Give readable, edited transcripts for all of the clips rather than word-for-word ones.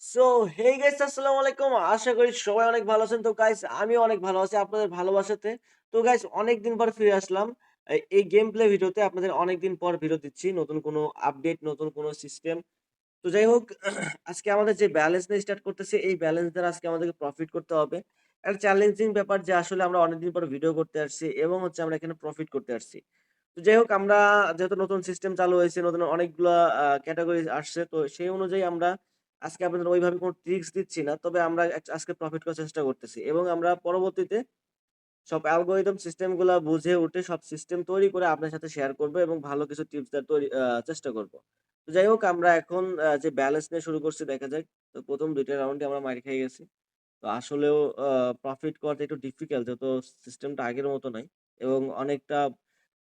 So hey guys, আসসালামু আলাইকুম। আশা করি সবাই অনেক ভালো আছেন। তো গাইস, আমিও অনেক ভালো আছি আপনাদের ভালোবাসাতে। তো গাইস, অনেকদিন পর ফিরে আসলাম এই গেম প্লে ভিডিওতে। আপনাদের অনেকদিন পর ভিডিও দিচ্ছি, নতুন কোনো আপডেট, নতুন কোনো সিস্টেম। তো যাই হোক, আজকে আমাদের যে ব্যালেন্স নিয়ে স্টার্ট করতেছি, এই ব্যালেন্স দ্বারা আজকে আমাদেরকে প্রফিট করতে হবে। একটা চ্যালেঞ্জিং ব্যাপার যে আসলে আমরা অনেকদিন পর ভিডিও করতে আসছি এবং হচ্ছে আমরা এখানে প্রফিট করতে আসছি। তো যাই হোক, আমরা যেহেতু নতুন সিস্টেম চালু হয়েছে, নতুন অনেকগুলা ক্যাটেগরি আসছে। তো সেই অনুযায়ী আমরা আজকে আপনাদের ওইভাবে কোনো ট্রিকস দিচ্ছি না। তবে আমরা আজকে প্রফিট করার চেষ্টা করতেছি এবং আমরা পরবর্তীতে সব অ্যালগরিদম সিস্টেম গুলা বুঝে উঠে সব সিস্টেম তৈরি করে আপনার সাথে শেয়ার করব এবং ভালো কিছু টিপস দেওয়ার চেষ্টা করব। তো যাই হোক, আমরা এখন যে ব্যালেন্স নিয়ে শুরু করছি, দেখা যাক। তো ১ম ২ টা রাউন্ডে আমরা মাইর খেয়ে গেছি। তো আসলেও প্রফিট করাটা একটু ডিফিকাল্ট, যেহেতু সিস্টেমটা আগের মতো নাই এবং অনেকটা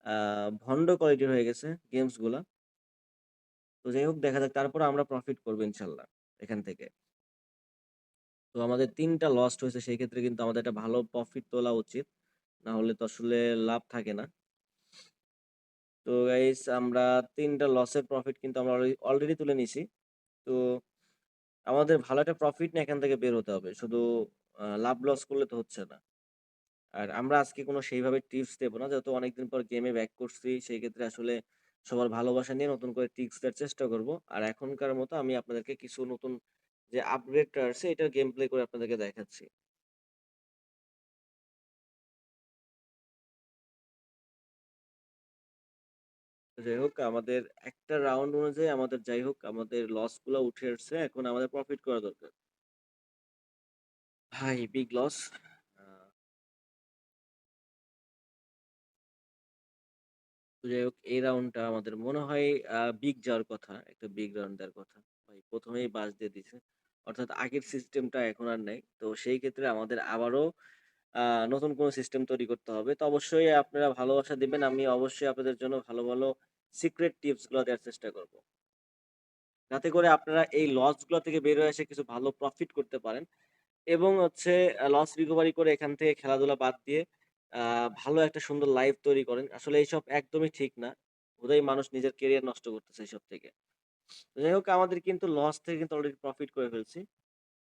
আ ভন্ড কোয়ালিটির হয়ে গেছে গেমস গুলা। তো যাই হোক, দেখা যাক, তারপরে আমরা প্রফিট করব ইনশাল্লাহ এখান থেকে। তো আমাদের ৩ টা লস্ট হয়েছে, সেই ক্ষেত্রে কিন্তু আমাদের একটা ভালো প্রফিট তোলা উচিত। না হলে তো আসলে লাভ থাকে না। তো গাইস, আমরা ৩ টা লসের প্রফিট কিন্তু আমরা অলরেডি তুলে নিছি। তো আমাদের ভালো একটা প্রফিট নিয়ে এখান থেকে বের হতে হবে। শুধু লাভ লস করলে তো হচ্ছে না। আর আমরা আজকে কোনো সেইভাবে টিপস দেব না। যেহেতু অনেকদিন পর গেমে ব্যাক করছি, সেই ক্ষেত্রে আসলে সবার ভালোবাসা নিয়ে নতুন করে টিপস দেওয়ার চেষ্টা করব। আর এখনকার মতো আমি আপনাদেরকে কিছু নতুন যে আপগ্রেডটা আসছে, এটার গেম প্লে করে আপনাদেরকে দেখাচ্ছি। তো যাই হোক, আমাদের একটা রাউন্ড অনুযায়ী আমাদের, যাই হোক, আমাদের লস গুলা উঠে আসছে। এখন আমাদের প্রফিট করা দরকার। ভাই, বিগ লস। আ তো যাই হোক, এই রাউন্ডটা আমাদের মনে হয় বিগ যাওয়ার কথা। একটা বিগ রাউন্ড দেওয়ার কথা। ভাই, ১ম এই বাস দিয়ে দিছে। অর্থাৎ আগের সিস্টেমটা এখন আর নাই। তো সেই ক্ষেত্রে আমাদের আবারও আ নতুন কোনো সিস্টেম তৈরি করতে হবে। তো অবশ্যই আপনারা ভালোবাসা দিবেন। আমি অবশ্যই আপনাদের জন্য ভালো, ভালো সিক্রেট টিপস গুলা দেওয়ার চেষ্টা করব। যাতে করে আপনারা এই লস গুলা থেকে বের হয়ে এসে কিছু ভালো প্রফিট করতে পারেন। এবং হচ্ছে লস রিকভারি করে এখান থেকে খেলাধুলা বাদ দিয়ে আ ভালো একটা সুন্দর লাইফ তৈরি করেন। আসলে এইসব একদমই ঠিক না। হুদাই মানুষ নিজের কেরিয়ার নষ্ট করতেছে এইসব থেকে। তো যাই হোক, আমাদের কিন্তু লস থেকে কিন্তু অলরেডি প্রফিট করে ফেলছি।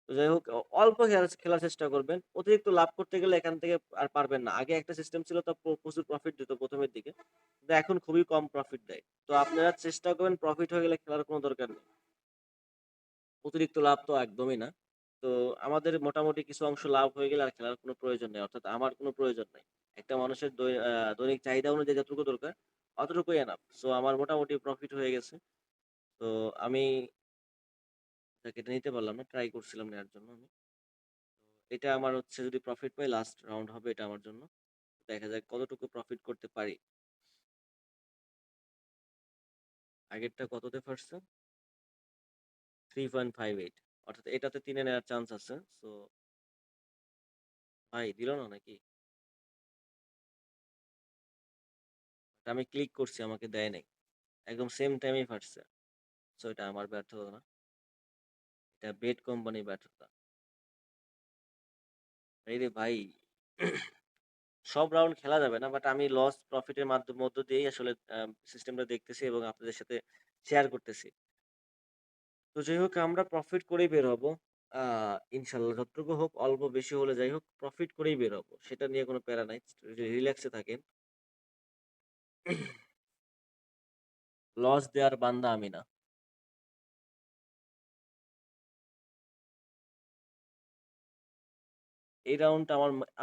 তো যাই হোক, অল্প খেলার চেষ্টা করবেন। অতিরিক্ত লাভ করতে গেলে এখান থেকে আর পারবেন না। আগে একটা সিস্টেম ছিল, তো প্রচুর প্রফিট দিত ১ম এর দিকে। কিন্তু এখন খুবই কম প্রফিট দেয়। তো আপনারা চেষ্টা করবেন, প্রফিট হয়ে গেলে খেলার কোনো দরকার নেই। অতিরিক্ত লাভ তো একদমই না। তো আমাদের মোটামুটি কিছু অংশ লাভ হয়ে গেলে আর খেলার কোনো প্রয়োজন নেই। অর্থাৎ আমার কোনো প্রয়োজন নাই। একটা মানুষের দৈনিক চাহিদা অনুযায়ী যতটুকু দরকার, অতটুকুই এনাফ। সো আমার মোটামুটি প্রফিট হয়ে গেছে। তো আমি এটা নিতে পারলাম না। ট্রাই করছিলাম নেয়ার জন্য আমি। এটা আমার হচ্ছে, যদি প্রফিট পাই, লাস্ট রাউন্ড হবে এটা আমার জন্য। দেখা যাক কতটুকু প্রফিট করতে পারি। আগেরটা কততে ফাটছে? 3.58। অর্থাৎ এটাতে ৩ এ নেওয়ার চান্স আছে। সো ভাই, দিল না নাকি? আমি ক্লিক করছি, আমাকে দেয় নাই। একদম সেম টাইমেই ফাটছে। সো এটা আমার ব্যর্থতা না। এটা বেট কোম্পানির ব্যর্থতা। এইরে ভাই, সব রাউন্ড খেলা যাবে না। বাট আমি লস প্রফিট এর মধ্য দিয়েই আসলে সিস্টেমটা দেখতেছি এবং আপনাদের সাথে শেয়ার করতেছি। তো যাই হোক, আমরা প্রফিট করেই বের হবো। আ ইনশাআল্লাহ, যতটুকু হোক, অল্প বেশি হলে যাই হোক, প্রফিট করেই বের হবো। সেটা নিয়ে কোনো প্যারা নাই। রিল্যাক্স এ থাকেন। লস দেওয়ার বান্দা আমি না। এই রাউন্ডটা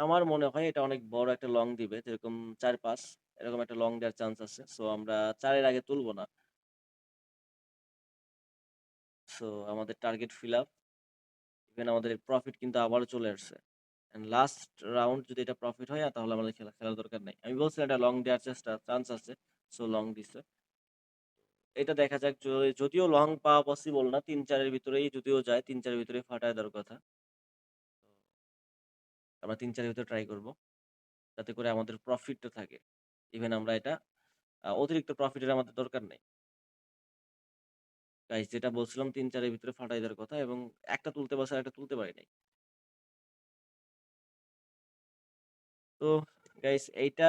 আমার মনে হয় এটা অনেক বড় একটা লং দিবে। যেরকম ৪-৫, এরকম একটা লং দেওয়ার চান্স আছে। সো আমরা ৪ এর আগে তুলব না। সো আমাদের টার্গেট ফিল আপ। ইভেন আমাদের প্রফিট কিন্তু আবারও চলে আসছে। অ্যান্ড লাস্ট রাউন্ড যদি এটা প্রফিট হয়, তাহলে আমাদের খেলার দরকার নাই। আমি বলছিলাম এটা লং দেওয়ার চান্স আছে। সো লং দিছে। এটা দেখা যাক, যদিও লং পাওয়া পসিবল না। ৩-৪ এর ভিতরেই যদিও যায়, ৩-৪ এর ভিতরেই ফাটায় দেওয়ার কথা। আমরা ৩-৪ এর ভিতরে ট্রাই করব। যাতে করে আমাদের প্রফিটটা থাকে। ইভেন আমরা এটা অতিরিক্ত প্রফিটের আমাদের দরকার নেই। গাইস, যেটা বলছিলাম, ৩-৪ এর ভিতরে ফাটায় দেওয়ার কথা এবং একটা তুলতে পারছি, আরেকটা তুলতে পারি নাই। তো গাইস, এইটা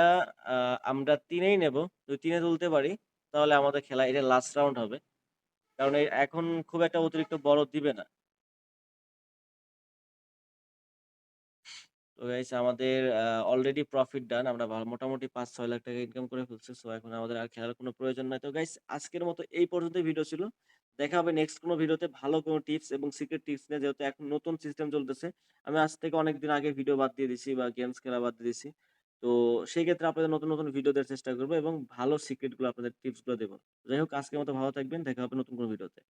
আ আমরা ৩ এই নেব। যদি ৩ এ তুলতে পারি, তাহলে আমাদের খেলা এটা লাস্ট রাউন্ড হবে। কারণ এখন খুব একটা অতিরিক্ত বড় দিবে না। তো গাইস আমাদের অলরেডি প্রফিট ডান। আমরা মোটামুটি ৫-৬ লাখ টাকা ইনকাম করে ফেলছি। সো এখন আমাদের আর খেলার কোনো প্রয়োজন নাই। তো গাইস আজকের মতো এই পর্যন্তই ভিডিও ছিল। দেখা হবে নেক্সট কোনো ভিডিওতে ভালো কোনো টিপস এবং সিক্রেট টিপস নিয়ে, যেহেতু এখন নতুন সিস্টেম চলতেছে। আমি আজ থেকে অনেকদিন আগে ভিডিও বাদ দিয়ে দিছি বা গেমস খেলা বাদ দিয়ে দিছি। তো সেই ক্ষেত্রে আপনাদের নতুন, নতুন ভিডিও দেওয়ার চেষ্টা করব এবং ভালো সিক্রেট গুলো আপনাদের টিপস গুলো দেব। যাই হোক আজকের মতো ভালো থাকবেন। দেখা হবে নতুন কোনো ভিডিওতে।